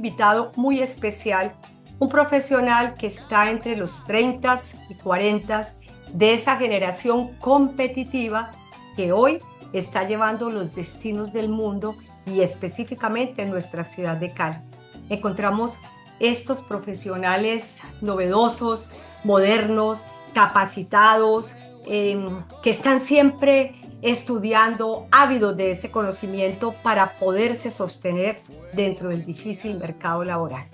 invitado muy especial, un profesional que está entre los 30 y 40 de esa generación competitiva que hoy está llevando los destinos del mundo y específicamente en nuestra ciudad de Cali. Encontramos estos profesionales novedosos, modernos, capacitados, que están siempre estudiando, ávidos de ese conocimiento para poderse sostener dentro del difícil mercado laboral.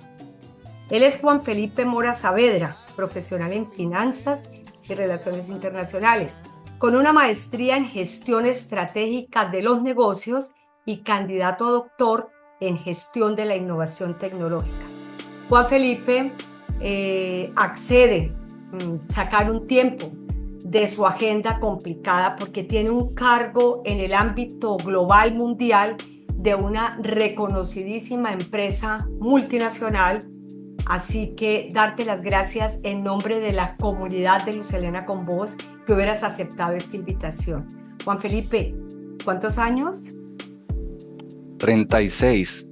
Él es Juan Felipe Mora Saavedra, profesional en finanzas y relaciones internacionales, con una maestría en gestión estratégica de los negocios y candidato a doctor en gestión de la innovación tecnológica. Juan Felipe accede a sacar un tiempo de su agenda complicada porque tiene un cargo en el ámbito global mundial de una reconocidísima empresa multinacional. Así que darte las gracias en nombre de la comunidad de Luz Helena con Vos que hubieras aceptado esta invitación. Juan Felipe, ¿cuántos años? 36.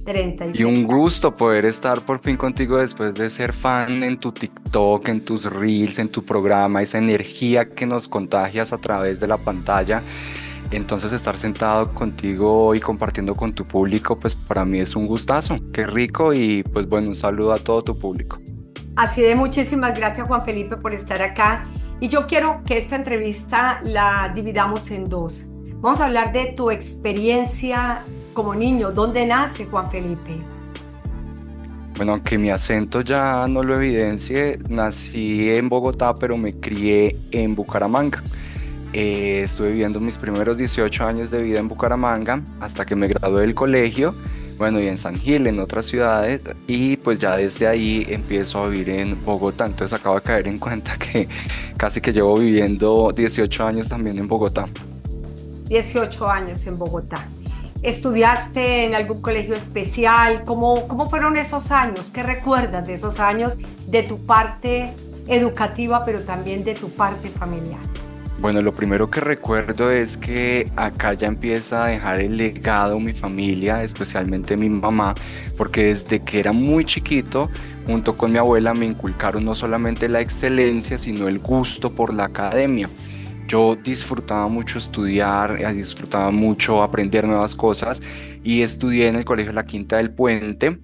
36. Y un gusto poder estar por fin contigo después de ser fan en tu TikTok, en tus Reels, en tu programa, esa energía que nos contagias a través de la pantalla. Entonces estar sentado contigo y compartiendo con tu público, pues para mí es un gustazo. Qué rico y pues bueno, un saludo a todo tu público. Así de muchísimas gracias, Juan Felipe, por estar acá. Y yo quiero que esta entrevista la dividamos en dos. Vamos a hablar de tu experiencia como niño. ¿Dónde nace Juan Felipe? Bueno, aunque mi acento ya no lo evidencie, nací en Bogotá, pero me crié en Bucaramanga. Estuve viviendo mis primeros 18 años de vida en Bucaramanga hasta que me gradué del colegio, bueno, y en San Gil, en otras ciudades, y pues ya desde ahí empiezo a vivir en Bogotá. Entonces acabo de caer en cuenta que casi que llevo viviendo 18 años también en Bogotá. 18 años en Bogotá. ¿Estudiaste en algún colegio especial? ¿Cómo fueron esos años? ¿Qué recuerdas de esos años, de tu parte educativa, pero también de tu parte familiar? Bueno, lo primero que recuerdo es que acá ya empieza a dejar el legado mi familia, especialmente mi mamá, porque desde que era muy chiquito, junto con mi abuela, me inculcaron no solamente la excelencia, sino el gusto por la academia. Yo disfrutaba mucho estudiar, disfrutaba mucho aprender nuevas cosas y estudié en el Colegio La Quinta del Puente,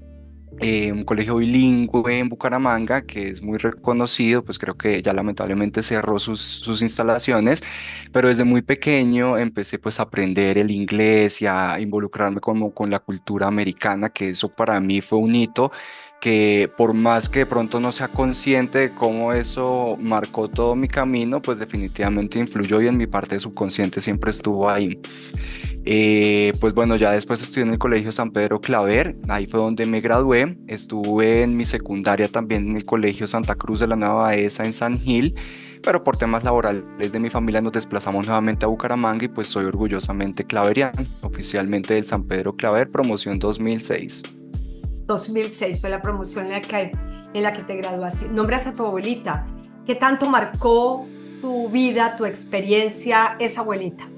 un colegio bilingüe en Bucaramanga que es muy reconocido, pues creo que ya lamentablemente cerró sus instalaciones, pero desde muy pequeño empecé pues a aprender el inglés y a involucrarme como con la cultura americana, que eso para mí fue un hito que por más que de pronto no sea consciente de cómo eso marcó todo mi camino, pues definitivamente influyó y en mi parte subconsciente siempre estuvo ahí. Pues bueno, ya después estudié en el Colegio San Pedro Claver, ahí fue donde me gradué. Estuve en mi secundaria también en el Colegio Santa Cruz de la Nueva Baeza en San Gil, pero por temas laborales de mi familia nos desplazamos nuevamente a Bucaramanga y pues soy orgullosamente claveriano, oficialmente del San Pedro Claver, promoción 2006. 2006 fue la promoción en la que te graduaste. Nombras a tu abuelita. ¿Qué tanto marcó tu vida, tu experiencia, esa abuelita?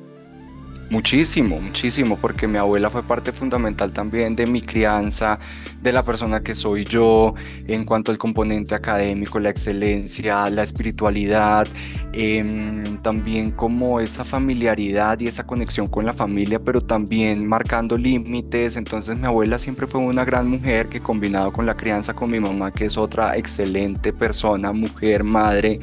Muchísimo, muchísimo, porque mi abuela fue parte fundamental también de mi crianza, de la persona que soy yo, en cuanto al componente académico, la excelencia, la espiritualidad, también como esa familiaridad y esa conexión con la familia, pero también marcando límites. Entonces mi abuela siempre fue una gran mujer que combinado con la crianza con mi mamá, que es otra excelente persona, mujer, madre,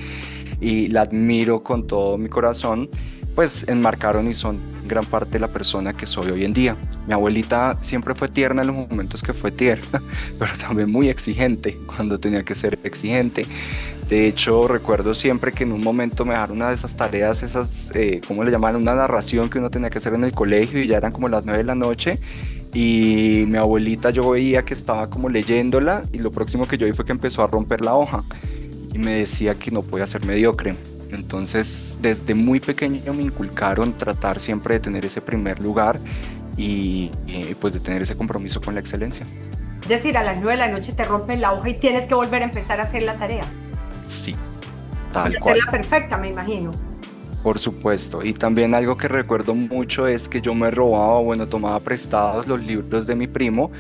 y la admiro con todo mi corazón, pues enmarcaron y son gran parte de la persona que soy hoy en día. Mi abuelita siempre fue tierna en los momentos que fue tierna, pero también muy exigente cuando tenía que ser exigente. De hecho, recuerdo siempre que en un momento me dejaron una de esas tareas, ¿cómo le llaman? Una narración que uno tenía que hacer en el colegio y ya eran como las 9 de la noche. Y mi abuelita yo veía que estaba como leyéndola y lo próximo que yo vi fue que empezó a romper la hoja y me decía que no podía ser mediocre. Entonces, desde muy pequeño me inculcaron tratar siempre de tener ese primer lugar y pues de tener ese compromiso con la excelencia. Es decir, a las 9 de la noche te rompen la hoja y tienes que volver a empezar a hacer la tarea. Sí, Y tal cual. hacerla perfecta, me imagino. Por supuesto, y también algo que recuerdo mucho es que yo me robaba, bueno, tomaba prestados los libros de mi primo,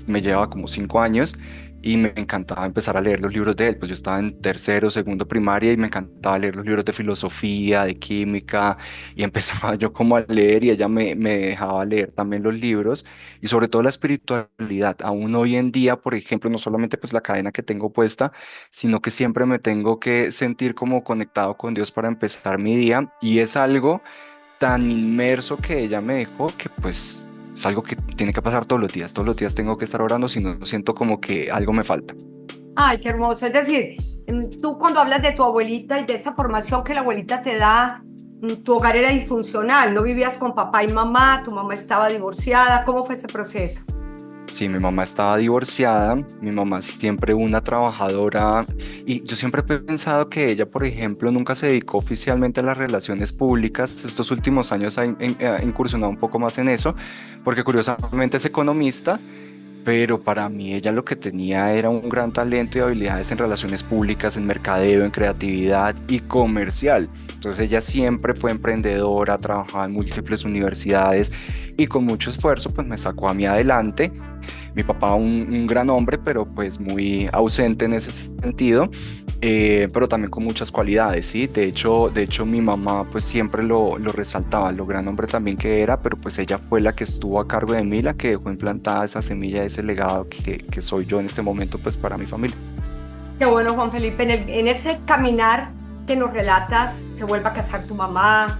me llevaba como 5 años y me encantaba empezar a leer los libros de él, pues yo estaba en tercero, segundo primaria y me encantaba leer los libros de filosofía, de química y empezaba yo como a leer y ella me dejaba leer también los libros y sobre todo la espiritualidad, aún hoy en día, por ejemplo, no solamente pues la cadena que tengo puesta, sino que siempre me tengo que sentir como conectado con Dios para empezar mi día y es algo tan inmerso que ella me dejó que pues es algo que tiene que pasar todos los días tengo que estar orando, si no siento como que algo me falta. Ay, qué hermoso. Es decir, tú cuando hablas de tu abuelita y de esta formación que la abuelita te da, tu hogar era disfuncional, no vivías con papá y mamá, tu mamá estaba divorciada, ¿cómo fue ese proceso? Sí, mi mamá estaba divorciada, mi mamá siempre una trabajadora y yo siempre he pensado que ella, por ejemplo, nunca se dedicó oficialmente a las relaciones públicas. Estos últimos años ha incursionado un poco más en eso, porque curiosamente es economista, pero para mí ella lo que tenía era un gran talento y habilidades en relaciones públicas, en mercadeo, en creatividad y comercial. Entonces ella siempre fue emprendedora, trabajaba en múltiples universidades y con mucho esfuerzo pues me sacó a mí adelante. Mi papá un gran hombre, pero pues muy ausente en ese sentido, pero también con muchas cualidades, ¿sí? De hecho mi mamá pues siempre lo resaltaba, lo gran hombre también que era, pero pues ella fue la que estuvo a cargo de mí, la que dejó implantada esa semilla, ese legado que soy yo en este momento pues para mi familia. Qué bueno, Juan Felipe, en ese caminar que nos relatas, se vuelve a casar tu mamá,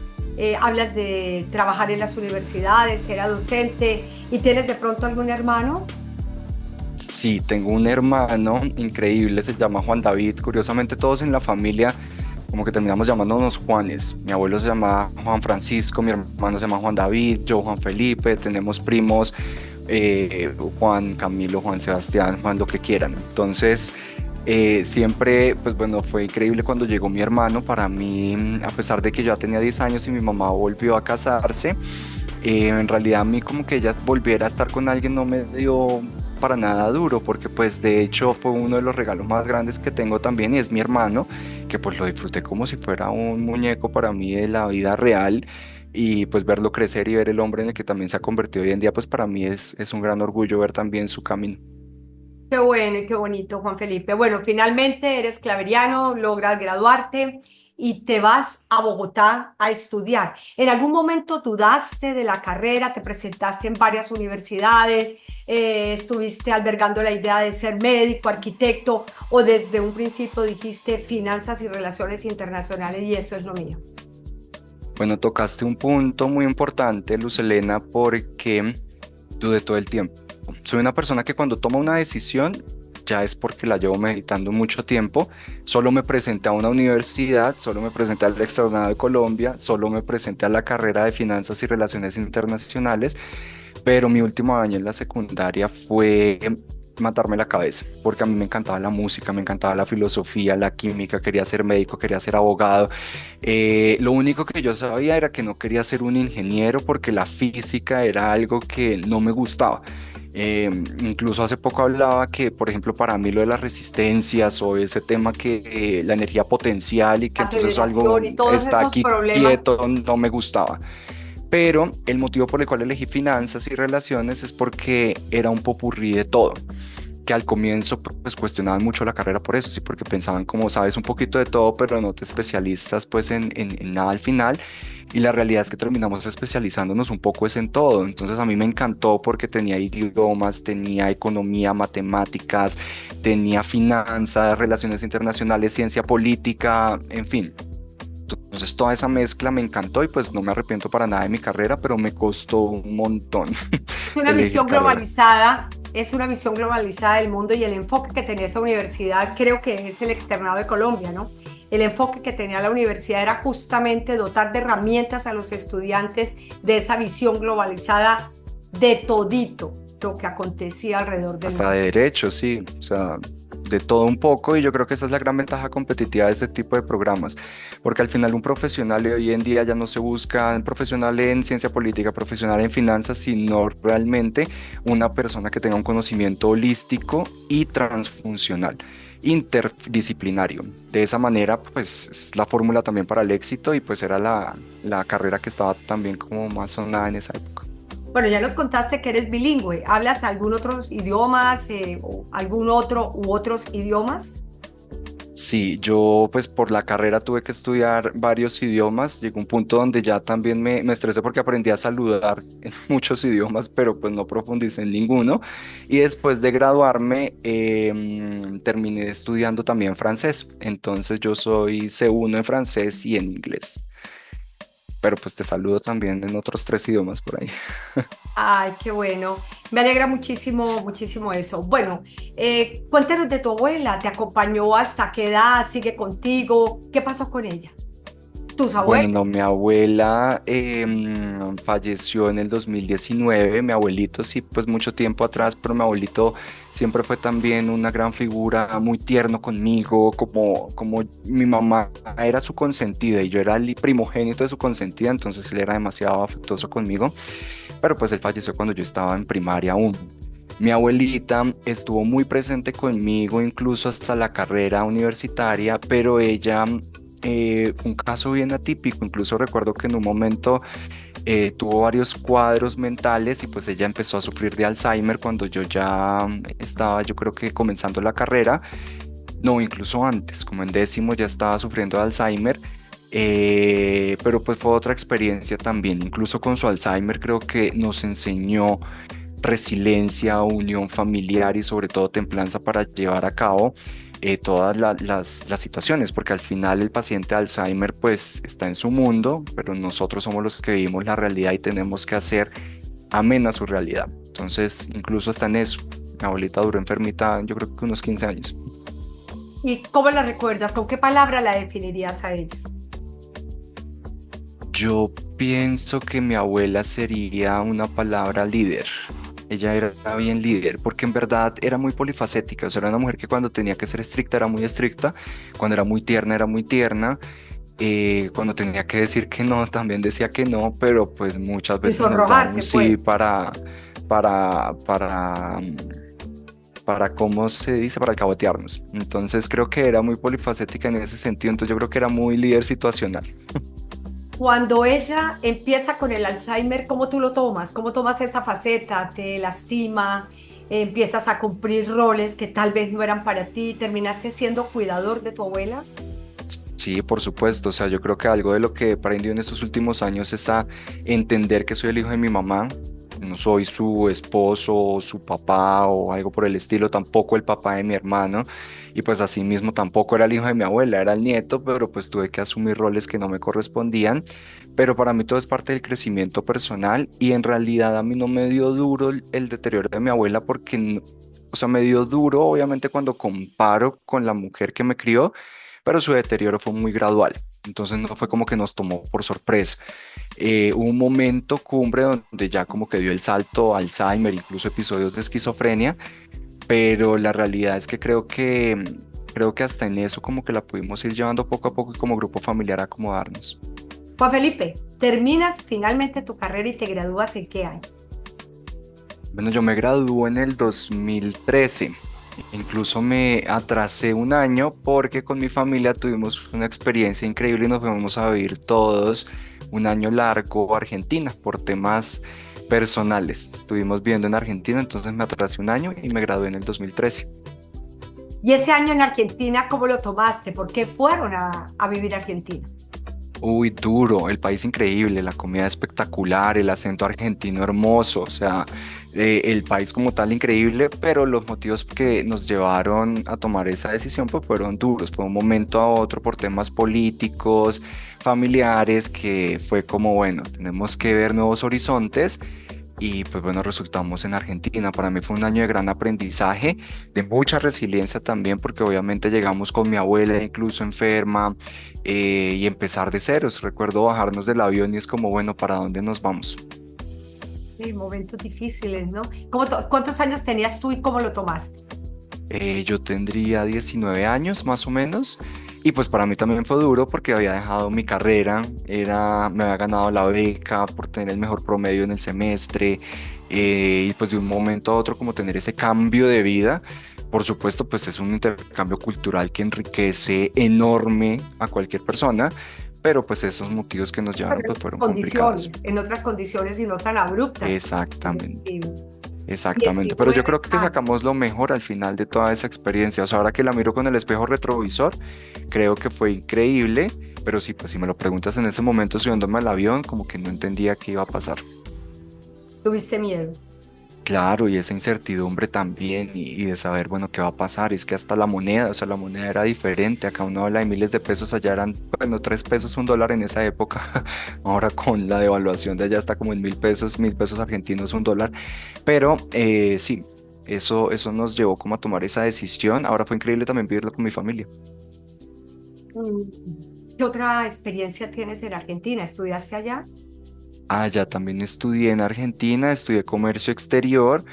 hablas de trabajar en las universidades, era docente, ¿y tienes de pronto algún hermano? Sí, tengo un hermano increíble, se llama Juan David. Curiosamente todos en la familia como que terminamos llamándonos Juanes. Mi abuelo se llama Juan Francisco, mi hermano se llama Juan David, yo Juan Felipe, tenemos primos Juan Camilo, Juan Sebastián, Juan lo que quieran. Entonces siempre, pues bueno, fue increíble cuando llegó mi hermano. Para mí, a pesar de que yo ya tenía 10 años y mi mamá volvió a casarse, en realidad a mí como que ella volviera a estar con alguien no me dio para nada duro, porque pues de hecho fue uno de los regalos más grandes que tengo también y es mi hermano, que pues lo disfruté como si fuera un muñeco para mí de la vida real y pues verlo crecer y ver el hombre en el que también se ha convertido hoy en día, pues para mí es un gran orgullo ver también su camino. Qué bueno y qué bonito, Juan Felipe. Bueno, finalmente eres claveriano, logras graduarte y te vas a Bogotá a estudiar. ¿En algún momento dudaste de la carrera? ¿Te presentaste en varias universidades? ¿Estuviste albergando la idea de ser médico, arquitecto o desde un principio dijiste finanzas y relaciones internacionales y eso es lo mío? Bueno, tocaste un punto muy importante, Luz Elena, porque dudé todo el tiempo. Soy una persona que cuando toma una decisión ya es porque la llevo meditando mucho tiempo. Solo me presenté a una universidad, solo me presenté al Externado de Colombia, solo me presenté a la carrera de Finanzas y Relaciones Internacionales, pero mi último año en la secundaria fue matarme la cabeza, porque a mí me encantaba la música, me encantaba la filosofía, la química, quería ser médico, quería ser abogado. Lo único que yo sabía era que no quería ser un ingeniero porque la física era algo que no me gustaba. Incluso hace poco hablaba que, por ejemplo, para mí lo de las resistencias o ese tema que la energía potencial y que entonces algo Aceleración y todos está esos aquí problemas. quieto no me gustaba. Pero el motivo por el cual elegí finanzas y relaciones es porque era un popurrí de todo, que al comienzo pues cuestionaban mucho la carrera por eso, sí, porque pensaban como sabes un poquito de todo, pero no te especializas pues en nada al final. Y la realidad es que terminamos especializándonos un poco es en todo. Entonces a mí me encantó porque tenía idiomas, tenía economía, matemáticas, tenía finanzas, relaciones internacionales, ciencia política, en fin. Entonces toda esa mezcla me encantó y pues no me arrepiento para nada de mi carrera, pero me costó un montón Una elegir visión carrera. globalizada, es una visión globalizada del mundo y el enfoque que tenía esa universidad creo que es el Externado de Colombia, ¿no? El enfoque que tenía la universidad era justamente dotar de herramientas a los estudiantes de esa visión globalizada de todito lo que acontecía alrededor del Hasta de mundo. derecho, sí, o sea, de todo un poco y yo creo que esa es la gran ventaja competitiva de este tipo de programas, porque al final un profesional y hoy en día ya no se busca un profesional en ciencia política, profesional en finanzas, sino realmente una persona que tenga un conocimiento holístico y transfuncional. interdisciplinario. De esa manera, pues es la fórmula también para el éxito y pues era la carrera que estaba también como más sonada en esa época. Bueno, ya nos contaste que eres bilingüe. ¿Hablas algún otro idiomas, o algún otro u otros idiomas? Sí, yo pues por la carrera tuve que estudiar varios idiomas. Llegó un punto donde ya también me estresé porque aprendí a saludar en muchos idiomas, pero pues no profundicé en ninguno. Y después de graduarme, terminé estudiando también francés. Entonces yo soy C1 en francés y en inglés. Pero pues te saludo también en otros 3 idiomas por ahí. Ay, qué bueno. Me alegra muchísimo, muchísimo eso. Bueno, cuéntanos de tu abuela. ¿Te acompañó hasta qué edad? ¿Sigue contigo? ¿Qué pasó con ella? ¿Tus Bueno, abuelos? no, mi abuela falleció en el 2019, mi abuelito sí, pues mucho tiempo atrás, pero mi abuelito siempre fue también una gran figura, muy tierno conmigo, como mi mamá era su consentida y yo era el primogénito de su consentida, entonces él era demasiado afectuoso conmigo, pero pues él falleció cuando yo estaba en primaria aún. Mi abuelita estuvo muy presente conmigo, incluso hasta la carrera universitaria, pero ella fue un caso bien atípico. Incluso recuerdo que en un momento tuvo varios cuadros mentales y pues ella empezó a sufrir de Alzheimer cuando yo ya estaba, yo creo que comenzando la carrera, no, incluso antes, como en décimo ya estaba sufriendo de Alzheimer. Pero pues fue otra experiencia también, incluso con su Alzheimer creo que nos enseñó resiliencia, unión familiar y sobre todo templanza para llevar a cabo todas las situaciones, porque al final el paciente de Alzheimer pues está en su mundo, pero nosotros somos los que vivimos la realidad y tenemos que hacer amena su realidad. Entonces, incluso hasta en eso, mi abuelita duró enfermita yo creo que unos 15 años. ¿Y cómo la recuerdas? ¿Con qué palabra la definirías a ella? Yo pienso que mi abuela sería una palabra líder. Ella era bien líder, porque en verdad era muy polifacética, o sea, era una mujer que cuando tenía que ser estricta era muy estricta, cuando era muy tierna, cuando tenía que decir que no, también decía que no, pero pues muchas Y veces nos daba un sonrojarse, sí pues. para, para, para, ¿cómo se dice? Para alcahuetearnos. Entonces creo que era muy polifacética en ese sentido, entonces yo creo que era muy líder situacional. Cuando ella empieza con el Alzheimer, ¿cómo tú lo tomas? ¿Cómo tomas esa faceta? ¿Te lastima? ¿Empiezas a cumplir roles que tal vez no eran para ti? ¿Terminaste siendo cuidador de tu abuela? Sí, por supuesto. O sea, yo creo que algo de lo que he aprendido en estos últimos años es a entender que soy el hijo de mi mamá. No soy su esposo, o su papá o algo por el estilo, tampoco el papá de mi hermano. Y pues así mismo tampoco era el hijo de mi abuela, era el nieto, pero pues tuve que asumir roles que no me correspondían. Pero para mí todo es parte del crecimiento personal y en realidad a mí no me dio duro el deterioro de mi abuela porque, o sea, me dio duro obviamente cuando comparo con la mujer que me crió, pero su deterioro fue muy gradual. Entonces no fue como que nos tomó por sorpresa. Hubo un momento cumbre donde ya como que dio el salto a Alzheimer, incluso episodios de esquizofrenia, pero la realidad es que creo que hasta en eso como que la pudimos ir llevando poco a poco y como grupo familiar a acomodarnos. Juan Felipe, terminas finalmente tu carrera y te gradúas ¿en qué año? Bueno, yo me gradué en el 2013. Incluso me atrasé un año porque con mi familia tuvimos una experiencia increíble y nos fuimos a vivir todos un año largo a Argentina por temas personales. Estuvimos viviendo en Argentina, entonces me atrasé un año y me gradué en el 2013. Y ese año en Argentina, ¿cómo lo tomaste? ¿Por qué fueron a vivir a Argentina? Uy, duro, el país increíble, la comida espectacular, el acento argentino hermoso, o sea, el país como tal increíble, pero los motivos que nos llevaron a tomar esa decisión pues fueron duros, fue un momento a otro por temas políticos, familiares, que fue como, bueno, tenemos que ver nuevos horizontes y pues bueno, resultamos en Argentina. Para mí fue un año de gran aprendizaje, de mucha resiliencia también, porque obviamente llegamos con mi abuela incluso enferma y empezar de ceros. Recuerdo bajarnos del avión y es como, bueno, ¿para dónde nos vamos? Sí, momentos difíciles, ¿no? ¿Cuántos años tenías tú y cómo lo tomaste? Yo tendría 19 años más o menos y pues para mí también fue duro porque había dejado mi carrera, me había ganado la beca por tener el mejor promedio en el semestre y pues de un momento a otro como tener ese cambio de vida Por supuesto, pues es un intercambio cultural que enriquece enorme a cualquier persona, pero pues esos motivos que nos llevaron pues fueron complicados. En otras condiciones y no tan abruptas. Exactamente. Sí, Exactamente, pero yo 19 creo que años. sacamos lo mejor al final de toda esa experiencia. O sea, ahora que la miro con el espejo retrovisor, creo que fue increíble, pero sí, pues si me lo preguntas en ese momento subiéndome al avión, como que no entendía qué iba a pasar. Tuviste miedo. Claro, y esa incertidumbre también, y de saber, bueno, qué va a pasar. Es que hasta la moneda, o sea, la moneda era diferente. Acá uno habla de miles de pesos, allá eran, bueno, 3 pesos, $1 en esa época. Ahora con la devaluación de allá está como en 1.000 pesos, 1.000 pesos argentinos, $1. Pero sí, eso nos llevó como a tomar esa decisión. Ahora fue increíble también vivirlo con mi familia. ¿Qué otra experiencia tienes en Argentina? ¿Estudiaste allá? Allá también estudié en Argentina, estudié comercio exterior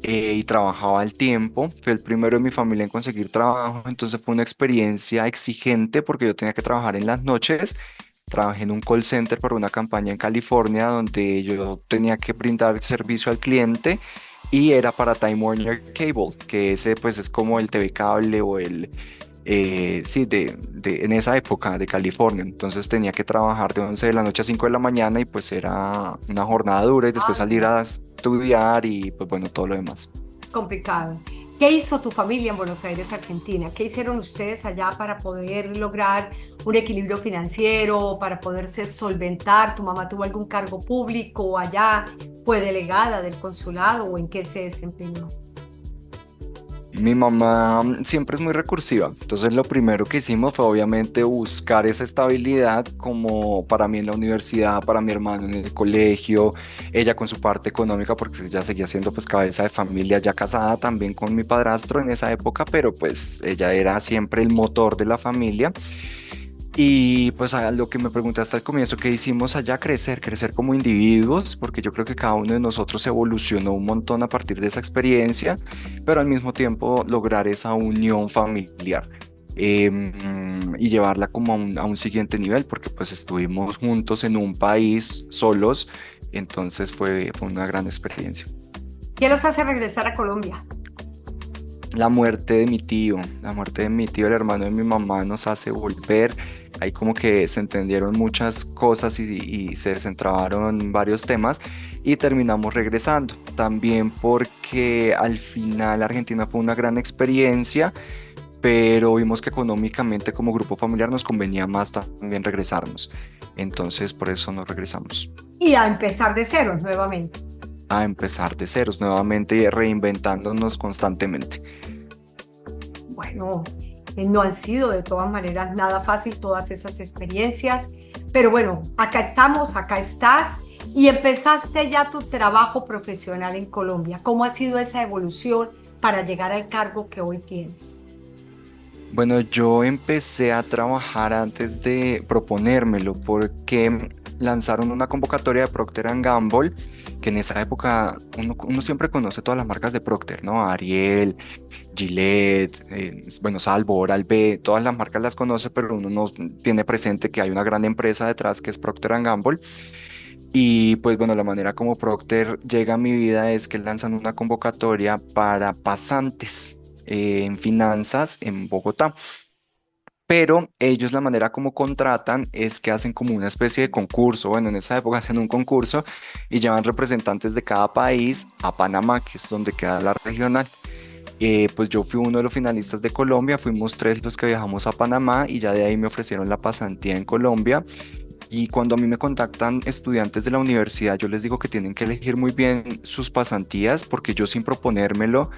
y trabajaba al tiempo. Fui el primero de mi familia en conseguir trabajo, entonces fue una experiencia exigente porque yo tenía que trabajar en las noches. Trabajé en un call center para una campaña en California donde yo tenía que brindar servicio al cliente y era para Time Warner Cable, que ese pues es como el TV cable o el, sí, en esa época de California. Entonces tenía que trabajar de 11 de la noche a 5 de la mañana y pues era una jornada dura y después Ah, salir a estudiar y pues bueno, todo lo demás. complicado. ¿Qué hizo tu familia en Buenos Aires, Argentina? ¿Qué hicieron ustedes allá para poder lograr un equilibrio financiero, para poderse solventar? ¿Tu mamá tuvo algún cargo público allá? ¿Fue delegada del consulado o en qué se desempeñó? Mi mamá siempre es muy recursiva, entonces lo primero que hicimos fue obviamente buscar esa estabilidad como para mí en la universidad, para mi hermano en el colegio, ella con su parte económica porque ella seguía siendo pues cabeza de familia, ya casada también con mi padrastro en esa época, pero pues ella era siempre el motor de la familia. Y pues a lo que me preguntaste al comienzo, ¿qué hicimos allá? Crecer como individuos, porque yo creo que cada uno de nosotros evolucionó un montón a partir de esa experiencia, pero al mismo tiempo lograr esa unión familiar y llevarla como a un siguiente nivel, porque pues estuvimos juntos en un país solos, entonces fue una gran experiencia. ¿Qué los hace regresar a Colombia? La muerte de mi tío, el hermano de mi mamá, nos hace volver. Ahí como que se entendieron muchas cosas y se desentrabaron varios temas y terminamos regresando. También porque al final Argentina fue una gran experiencia, pero vimos que económicamente como grupo familiar nos convenía más también regresarnos. Entonces por eso nos regresamos. Y a empezar de cero nuevamente. A empezar de ceros nuevamente y reinventándonos constantemente. Bueno, no han sido de todas maneras nada fácil todas esas experiencias, pero bueno, acá estamos, acá estás y empezaste ya tu trabajo profesional en Colombia. ¿Cómo ha sido esa evolución para llegar al cargo que hoy tienes? Bueno, yo empecé a trabajar antes de proponérmelo porque lanzaron una convocatoria de Procter Gamble, que en esa época uno siempre conoce todas las marcas de Procter, ¿no? Ariel, Gillette, bueno, Salvo, Oral-B, todas las marcas las conoce, pero uno no tiene presente que hay una gran empresa detrás que es Procter Gamble. Y pues bueno, la manera como Procter llega a mi vida es que lanzan una convocatoria para pasantes en finanzas en Bogotá. Pero ellos la manera como contratan es que hacen como una especie de concurso. Bueno, en esa época hacen un concurso y llevan representantes de cada país a Panamá, que es donde queda la regional. Pues yo fui uno de los finalistas de Colombia, fuimos 3 los que viajamos a Panamá y ya de ahí me ofrecieron la pasantía en Colombia. Y cuando a mí me contactan estudiantes de la universidad, yo les digo que tienen que elegir muy bien sus pasantías porque yo sin proponérmelo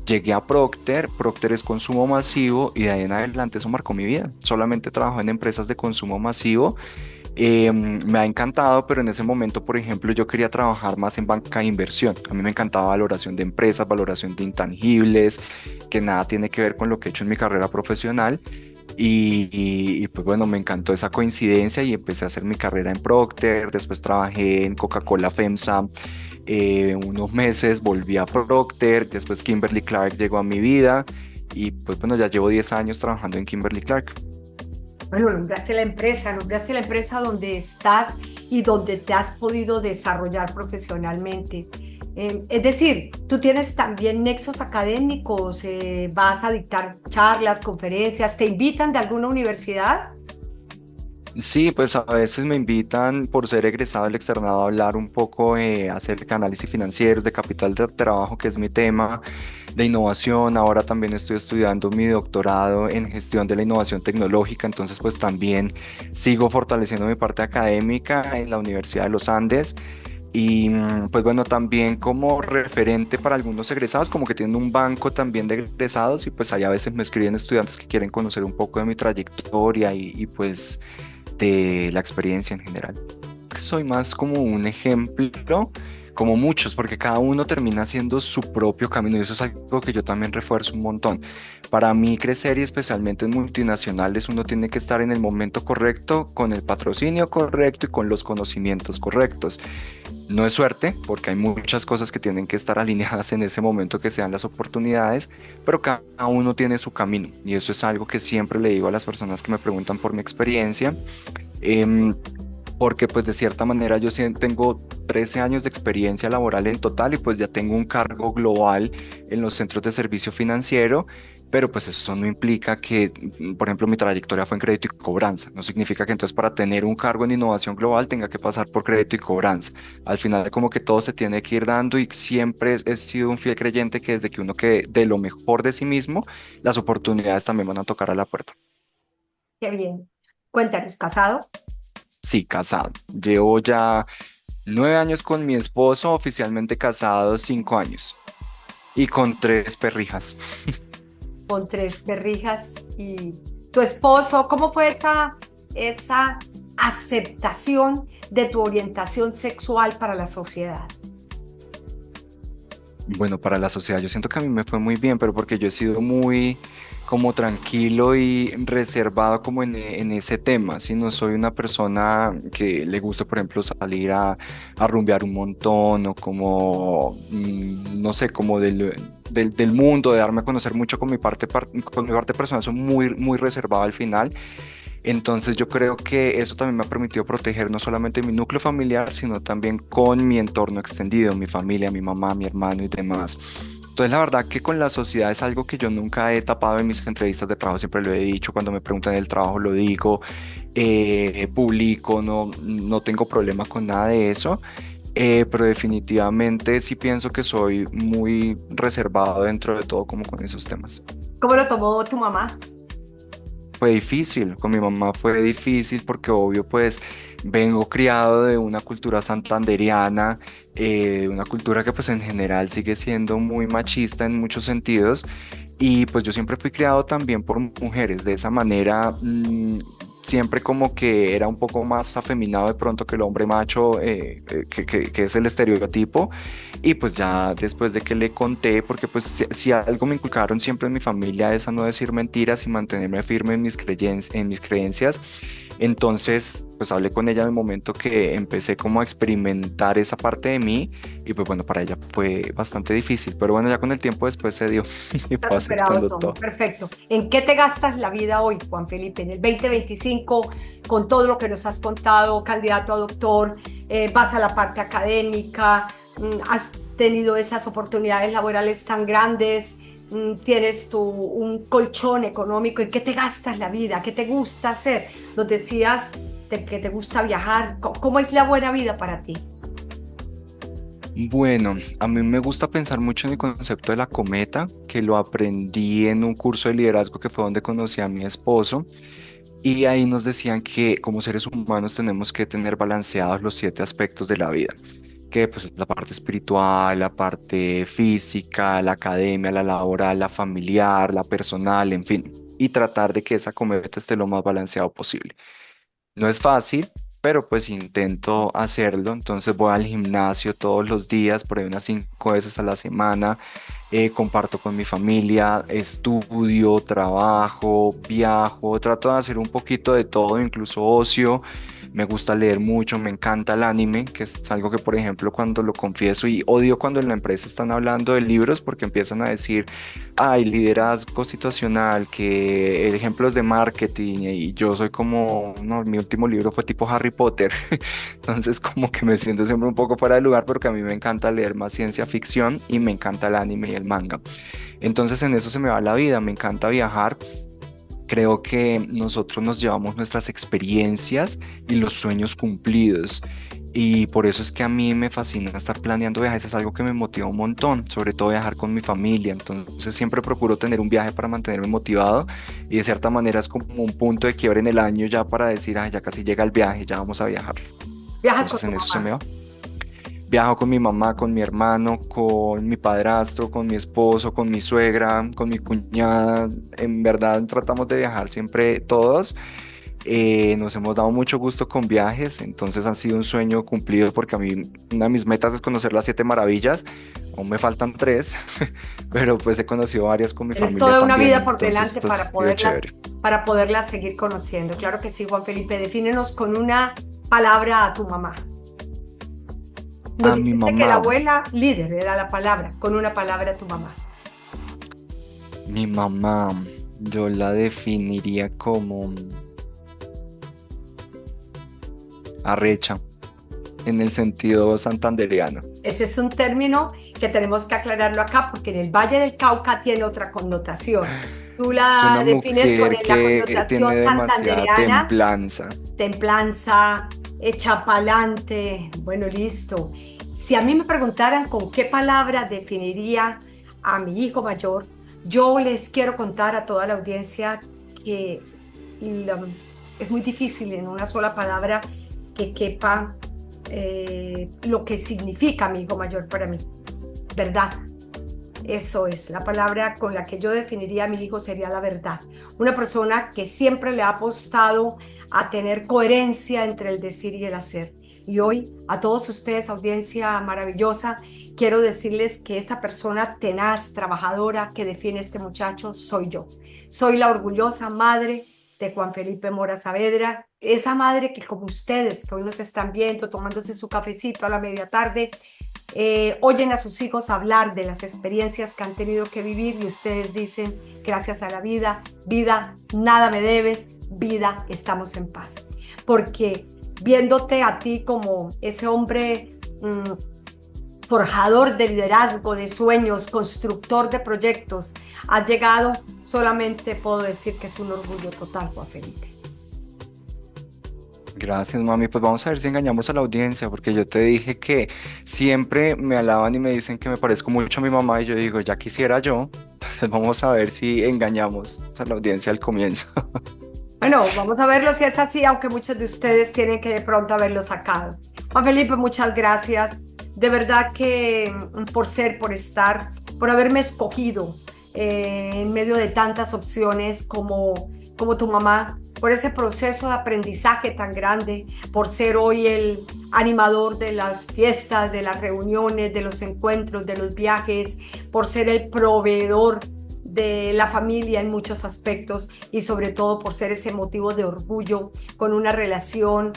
llegué a Procter. Procter es consumo masivo y de ahí en adelante eso marcó mi vida. Solamente trabajo en empresas de consumo masivo. Me ha encantado, pero en ese momento, por ejemplo, yo quería trabajar más en banca de inversión. A mí me encantaba valoración de empresas, valoración de intangibles, que nada tiene que ver con lo que he hecho en mi carrera profesional. Pues bueno, me encantó esa coincidencia y empecé a hacer mi carrera en Procter. Después trabajé en Coca-Cola FEMSA unos meses, volví a Procter. Después Kimberly Clark llegó a mi vida y pues bueno, ya llevo 10 años trabajando en Kimberly Clark. Bueno, nombraste la empresa donde estás y donde te has podido desarrollar profesionalmente. Es decir, tú tienes también nexos académicos, vas a dictar charlas, conferencias, ¿te invitan de alguna universidad? Sí, pues a veces me invitan por ser egresado del externado a hablar un poco acerca de análisis financieros, de capital de trabajo, que es mi tema, de innovación. Ahora también estoy estudiando mi doctorado en gestión de la innovación tecnológica, entonces pues también sigo fortaleciendo mi parte académica en la Universidad de los Andes. Y pues bueno, también como referente para algunos egresados, como que tienen un banco también de egresados y pues ahí a veces me escriben estudiantes que quieren conocer un poco de mi trayectoria y pues de la experiencia en general. Soy más como un ejemplo, como muchos, porque cada uno termina haciendo su propio camino y eso es algo que yo también refuerzo un montón. Para mí crecer y especialmente en multinacionales uno tiene que estar en el momento correcto, con el patrocinio correcto y con los conocimientos correctos. No es suerte, porque hay muchas cosas que tienen que estar alineadas en ese momento que sean las oportunidades, pero cada uno tiene su camino y eso es algo que siempre le digo a las personas que me preguntan por mi experiencia. em, Porque pues de cierta manera yo sí tengo 13 años de experiencia laboral en total y pues ya tengo un cargo global en los centros de servicio financiero, pero pues eso no implica que, por ejemplo, mi trayectoria fue en crédito y cobranza. No significa que entonces para tener un cargo en innovación global tenga que pasar por crédito y cobranza. Al final como que todo se tiene que ir dando y siempre he sido un fiel creyente que desde que uno que de lo mejor de sí mismo, las oportunidades también van a tocar a la puerta. Qué bien. Cuéntanos, ¿casado? Sí, casado. Llevo ya 9 años con mi esposo, oficialmente casado 5 años y con 3 perrijas. Con tres perrijas y tu esposo, ¿cómo fue esa aceptación de tu orientación sexual para la sociedad? Bueno, para la sociedad yo siento que a mí me fue muy bien, pero porque yo he sido muy como tranquilo y reservado como en ese tema. Si no soy una persona que le gusta, por ejemplo, salir a rumbear un montón o como, no sé, como del mundo, de darme a conocer mucho con con mi parte personal, soy muy reservado al final. Entonces yo creo que eso también me ha permitido proteger no solamente mi núcleo familiar, sino también con mi entorno extendido, mi familia, mi mamá, mi hermano y demás. Entonces la verdad que con la sociedad es algo que yo nunca he tapado en mis entrevistas de trabajo, siempre lo he dicho, cuando me preguntan del trabajo lo digo, publico, no tengo problema con nada de eso. Pero definitivamente sí pienso que soy muy reservado dentro de todo como con esos temas. ¿Cómo lo tomó tu mamá? Fue difícil, con mi mamá fue difícil porque obvio pues vengo criado de una cultura santandereana, una cultura que pues en general sigue siendo muy machista en muchos sentidos y pues yo siempre fui criado también por mujeres, de esa manera siempre como que era un poco más afeminado de pronto que el hombre macho, que es el estereotipo y pues ya después de que le conté, porque pues si algo me inculcaron siempre en mi familia es a no decir mentiras y mantenerme firme en en mis creencias. Entonces, pues hablé con ella en el momento que empecé como a experimentar esa parte de mí y pues bueno, para ella fue bastante difícil, pero bueno, ya con el tiempo después se dio y Has fue superado aceptando todo. todo. Perfecto. ¿En qué te gastas la vida hoy, Juan Felipe? En el 2025, con todo lo que nos has contado, candidato a doctor, vas a la parte académica, has tenido esas oportunidades laborales tan grandes, tienes un colchón económico. ¿En qué te gastas la vida? ¿Qué te gusta hacer? Nos decías de que te gusta viajar. ¿Cómo es la buena vida para ti? Bueno, a mí me gusta pensar mucho en el concepto de la cometa, que lo aprendí en un curso de liderazgo que fue donde conocí a mi esposo. Y ahí nos decían que como seres humanos tenemos que tener balanceados los 7 aspectos de la vida, que pues la parte espiritual, la parte física, la academia, la laboral, la familiar, la personal, en fin, y tratar de que esa cometa esté lo más balanceado posible. No es fácil, pero pues intento hacerlo. Entonces voy al gimnasio todos los días, por ahí unas 5 veces a la semana. Comparto con mi familia, estudio, trabajo, viajo, trato de hacer un poquito de todo, incluso ocio. me gusta leer mucho, me encanta el anime, que es algo que, por ejemplo, cuando lo confieso y odio cuando en la empresa están hablando de libros porque empiezan a decir, ay, liderazgo situacional, que ejemplos de marketing, y yo soy como, no, mi último libro fue tipo Harry Potter, entonces como que me siento siempre un poco fuera de lugar porque a mí me encanta leer más ciencia ficción y me encanta el anime y el manga. Entonces en eso se me va la vida, me encanta viajar. Creo que nosotros nos llevamos nuestras experiencias y los sueños cumplidos. Y por eso es que a mí me fascina estar planeando viajes, es algo que me motiva un montón, sobre todo viajar con mi familia. Entonces siempre procuro tener un viaje para mantenerme motivado y de cierta manera es como un punto de quiebre en el año ya para decir, ah, ya casi llega el viaje, ya vamos a viajar. Viajas con Entonces tu en eso se me mamá. va. Viajo con mi mamá, con mi hermano, con mi padrastro, con mi esposo, con mi suegra, con mi cuñada. En verdad tratamos de viajar siempre todos. Nos hemos dado mucho gusto con viajes, entonces han sido un sueño cumplido porque a mí una de mis metas es conocer las siete maravillas. Aún me faltan tres, pero pues he conocido varias con mi Tienes familia toda una también, vida por entonces delante esto ha sido chévere. para poderlas seguir conociendo. Claro que sí, Juan Felipe. Defínenos con una palabra a tu mamá. Nos A mi dijiste que mamá, la abuela líder era la palabra, con una palabra a tu mamá. mi mamá, yo la definiría como arrecha, en el sentido santandereano. Ese es un término que tenemos que aclararlo acá porque en el Valle del Cauca tiene otra connotación. Tú Es la una defines con mujer la que connotación tiene demasiada santandereana, templanza. templanza, echa pa'lante. Bueno, listo. Si a mí me preguntaran con qué palabra definiría a mi hijo mayor, yo les quiero contar a toda la audiencia que la- es muy difícil en una sola palabra que quepa lo que significa mi hijo mayor para mí. Verdad. Eso es, la palabra con la que yo definiría a mi hijo sería la verdad. Una persona que siempre le ha apostado a tener coherencia entre el decir y el hacer. Y hoy a todos ustedes, audiencia maravillosa, quiero decirles que esa persona tenaz, trabajadora que define este muchacho soy yo. Soy la orgullosa madre de Juan Felipe Mora Saavedra, esa madre que como ustedes que hoy nos están viendo, tomándose su cafecito a la media tarde, oyen a sus hijos hablar de las experiencias que han tenido que vivir y ustedes dicen, gracias a la vida, vida, nada me debes, vida, estamos en paz. Porque viéndote a ti como ese hombre forjador de liderazgo, de sueños, constructor de proyectos, has llegado, solamente puedo decir que es un orgullo total, Juan Felipe. Gracias, mami. Pues vamos a ver si engañamos a la audiencia, porque yo te dije que siempre me alaban y me dicen que me parezco mucho a mi mamá y yo digo, ya quisiera yo. Entonces vamos a ver si engañamos a la audiencia al comienzo. Bueno, vamos a verlo si es así, aunque muchos de ustedes tienen que de pronto haberlo sacado. Juan Felipe, muchas gracias. De verdad que por ser, por estar, por haberme escogido en medio de tantas opciones como tu mamá, por ese proceso de aprendizaje tan grande, por ser hoy el animador de las fiestas, de las reuniones, de los encuentros, de los viajes, por ser el proveedor de la familia en muchos aspectos y sobre todo por ser ese motivo de orgullo con una relación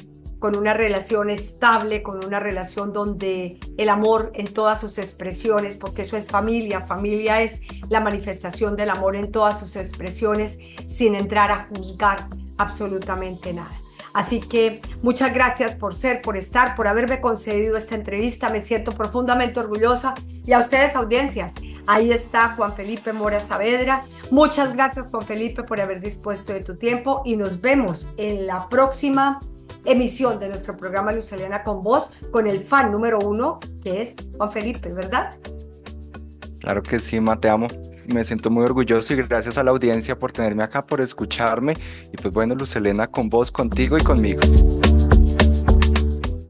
estable, con una relación donde el amor en todas sus expresiones, porque eso es familia, familia es la manifestación del amor en todas sus expresiones, sin entrar a juzgar absolutamente nada. Así que muchas gracias por ser, por estar, por haberme concedido esta entrevista. Me siento profundamente orgullosa y a ustedes, audiencias. Ahí está Juan Felipe Mora Saavedra. Muchas gracias, Juan Felipe, por haber dispuesto de tu tiempo y nos vemos en la próxima emisión de nuestro programa Luz Helena con Vos, con el fan número 1, que es Juan Felipe, ¿verdad? Claro que sí, Ma, te amo. Me siento muy orgulloso y gracias a la audiencia por tenerme acá, por escucharme. Y pues bueno, Luz Helena, con vos, contigo y conmigo.